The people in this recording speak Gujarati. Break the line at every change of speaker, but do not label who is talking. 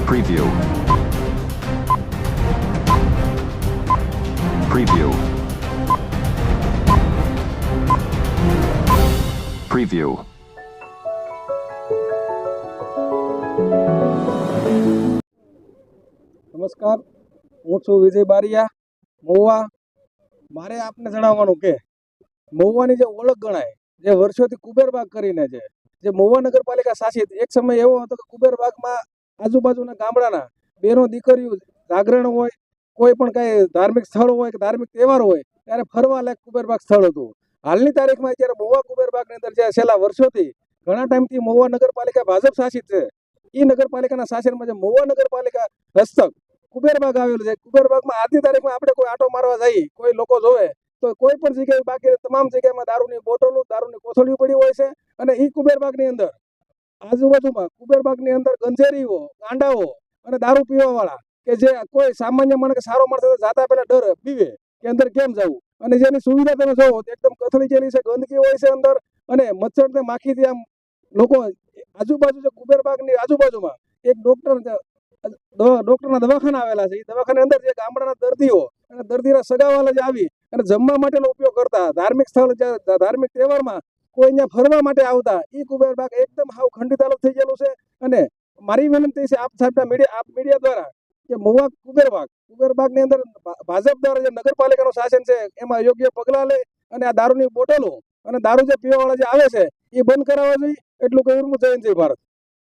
Preview. Preview. Preview.
નમસ્કાર, હું છું વિજય બારિયા, મહુવા. મારે આપને જણાવવાનું કે મહુવાની જે ઓળખ ગણાય, જે વર્ષોથી કુબેરબાગ કરીને છે, જે મહુવા નગરપાલિકા શાસિત, એક સમય એવો હતો કે કુબેરબાગમાં આજુબાજુના ગામડાના બેનો દીકરીઓ જાગરણ હોય, કોઈ પણ કાંઈ ધાર્મિક સ્થળ હોય કે ધાર્મિક તહેવાર હોય ત્યારે ફરવા લાયક કુબેરબાગ સ્થળ હતું. હાલની તારીખમાં અત્યારે મહુવા કુબેરબાગની અંદર જે છેલ્લા વર્ષોથી ઘણા ટાઈમથી મહુવા નગરપાલિકા ભાજપ શાસિત છે. એ નગરપાલિકાના શાસનમાં જે મહુવા નગરપાલિકા હસ્તક કુબેરબાગ આવેલું છે. કુબેરબાગમાં આજની તારીખમાં આપણે કોઈ આટો મારવા જઈએ, કોઈ લોકો જોવે તો કોઈ પણ જગ્યાએ બાકી તમામ જગ્યામાં દારૂની બોટલો, દારૂની કોથળીઓ પડી હોય છે. અને એ કુબેરબાગની અંદર આજુબાજુમાં કુબેરબાગની અંદર ગંજેરીઓ, ગાંડાઓ અને દારૂ પીવાવાળા કે જે કોઈ સામાન્ય માણસ કે સારો માણસ જાતા પહેલા ડર બીવે કે અંદર કેમ જવું. અને જેની સુવિધા તમે જોવો તો એકદમ કથળી જેલી છે, ગંદકી હોય છે અંદર, અને મચ્છર ને માખીથી આમ લોકો આજુબાજુ જે કુબેરબાગની આજુબાજુમાં એક ડોક્ટરના દવાખાના આવેલા છે. એ દવાખાના અંદર જે ગામડાના દર્દીઓ અને દર્દીના સગાવાલા જે આવી અને જમવા માટેનો ઉપયોગ કરતા, ધાર્મિક સ્થળ, ધાર્મિક તહેવારમાં કોઈ અહીંયા ફરવા માટે આવતા, એ કુબેરબાગ એકદમ હાવ ખંડિત હાલત થઈ ગયેલું છે. અને મારી વિનંતી છે આપ સાહેબના મીડિયા દ્વારા કે મહુવા કુબેરબાગની અંદર ભાજપ દ્વારા જે નગરપાલિકાનું શાસન છે એમાં યોગ્ય પગલાં લે અને આ દારૂની બોટલો અને દારૂ જે પીવાવાળા જે આવે છે એ બંધ કરાવવા જોઈએ. એટલું કહ્યું. જય હિન્દ, જય ભારત.